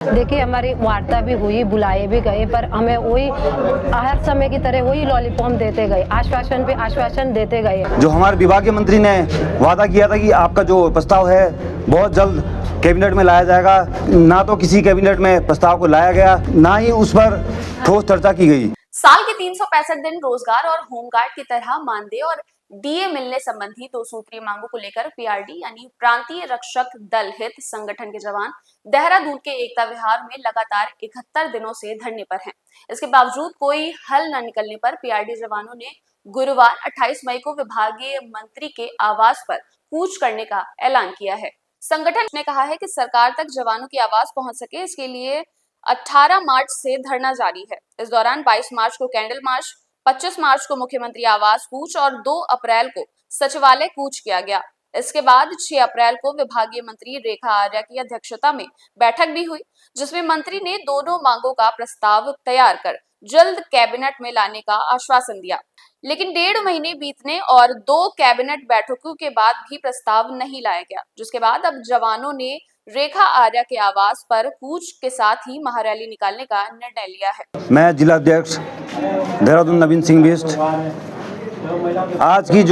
देखिए, हमारी वार्ता भी हुई, बुलाए भी गए, पर हमें वही हर समय की तरह वही लॉलीपॉप देते गए, आश्वासन पे आश्वासन देते गए। जो हमारे विभागीय मंत्री ने वादा किया था कि आपका जो प्रस्ताव है बहुत जल्द कैबिनेट में लाया जाएगा, ना तो किसी कैबिनेट में प्रस्ताव को लाया गया, ना ही उस पर ठोस चर्चा की गई। साल के 365 दिन रोजगार और होमगार्ड की तरह मानदेय और डीए मिलने संबंधी 2 सूत्रीय मांगों को लेकर पीआरडी यानी प्रांतीय रक्षक दल हित संगठन के जवान देहरादून के एकता विहार में लगातार 71 दिनों से धरने पर हैं। इसके बावजूद कोई हल न निकलने पर पीआरडी जवानों ने गुरुवार 28 मई को विभागीय मंत्री के आवास पर कूच करने का ऐलान किया है। संगठन ने कहा है कि सरकार तक जवानों की आवाज पहुंच सके, इसके लिए 18 मार्च से धरना जारी है। इस दौरान 22 मार्च को कैंडल मार्च, 25 मार्च को मुख्यमंत्री आवास कूच और 2 अप्रैल को सचिवालय कूच किया गया। इसके बाद 6 अप्रैल को विभागीय मंत्री रेखा आर्या की अध्यक्षता में बैठक भी हुई, जिसमें मंत्री ने दोनों मांगों का प्रस्ताव तैयार कर जल्द कैबिनेट में लाने का आश्वासन दिया। लेकिन 1.5 महीने बीतने और 2 कैबिनेट बैठकों के बाद भी प्रस्ताव नहीं लाया गया, जिसके बाद अब जवानों ने रेखा आर्या के आवास पर कूच के साथ ही महारैली निकालने का निर्णय लिया है। मैं जिला अध्यक्ष देहरादून नवीन सिंह बिष्ट, आज की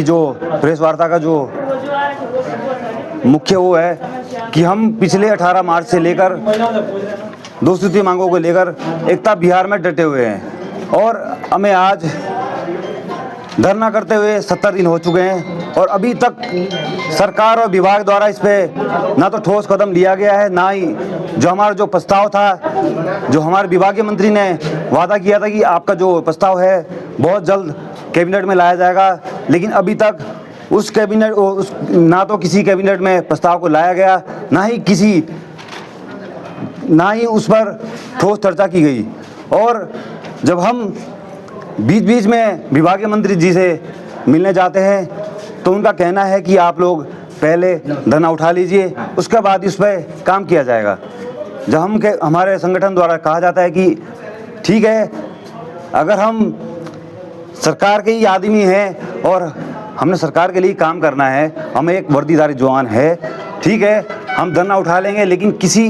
जो प्रेस वार्ता का जो मुख्य वो है कि हम पिछले 18 मार्च से लेकर 2 सूत्रीय मांगों को लेकर एकता विहार में डटे हुए हैं और हमें आज धरना करते हुए 70 दिन हो चुके हैं और अभी तक सरकार और विभाग द्वारा इस पे ना तो ठोस कदम लिया गया है, ना ही जो हमारा जो प्रस्ताव था, जो हमारे विभागीय मंत्री ने वादा किया था कि आपका जो प्रस्ताव है बहुत जल्द कैबिनेट में लाया जाएगा, लेकिन अभी तक ना तो किसी कैबिनेट में प्रस्ताव को लाया गया, ना ही उस पर ठोस चर्चा की गई। और जब हम बीच बीच में विभागीय मंत्री जी से मिलने जाते हैं तो उनका कहना है कि आप लोग पहले धरना उठा लीजिए, उसके बाद इस पर काम किया जाएगा। जब हमारे संगठन द्वारा कहा जाता है कि ठीक है, अगर हम सरकार के ही आदमी हैं और हमने सरकार के लिए काम करना है, हमें एक वर्दीधारी जवान है, ठीक है, हम धरना उठा लेंगे, लेकिन किसी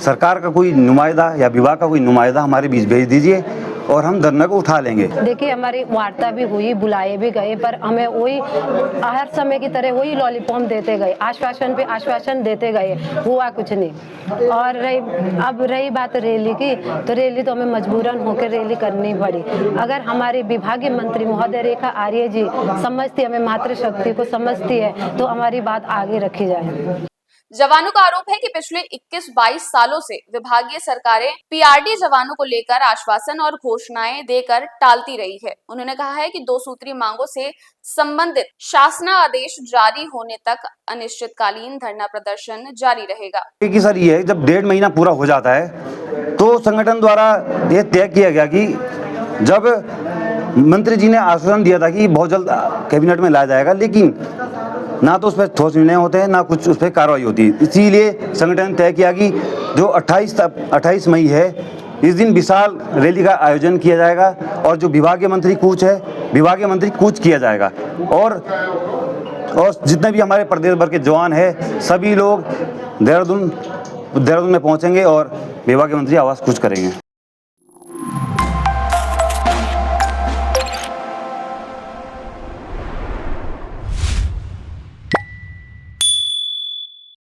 सरकार का कोई नुमाइंदा या विभाग का कोई नुमाइंदा हमारे बीच भेज दीजिए और हम धरना को उठा लेंगे। देखिए, हमारी वार्ता भी हुई, बुलाए भी गए, पर हमें वही हर समय की तरह वही लॉलीपॉप देते गए, आश्वासन पे आश्वासन देते गए, हुआ कुछ नहीं। और अब रही बात रैली की, तो रैली तो हमें मजबूरन होकर रैली करनी पड़ी। अगर हमारे विभागीय मंत्री महोदय रेखा आर्य जी समझती, हमें मातृशक्ति को समझती है, तो हमारी बात आगे रखी जाए। जवानों का आरोप है कि पिछले 21-22 सालों से विभागीय सरकारें पीआरडी जवानों को लेकर आश्वासन और घोषणाएं देकर टालती रही है। उन्होंने कहा है कि 2 सूत्रीय मांगों से संबंधित शासनादेश जारी होने तक अनिश्चितकालीन धरना प्रदर्शन जारी रहेगा। कि सर ये जब 1.5 महीना पूरा हो जाता है तो संगठन द्वारा ये तय किया गया कि जब मंत्री जी ने आश्वासन दिया था कि बहुत जल्द कैबिनेट में लाया जाएगा, लेकिन ना तो उस पर ठोस निर्णय होते हैं, ना कुछ उस पर कार्रवाई होती है। इसीलिए संगठन ने तय किया कि जो 28 मई है, इस दिन विशाल रैली का आयोजन किया जाएगा और जो विभागीय मंत्री कूच किया जाएगा और जितने भी हमारे प्रदेश भर के जवान हैं, सभी लोग देहरादून में पहुंचेंगे और विभागीय मंत्री आवास कूच करेंगे।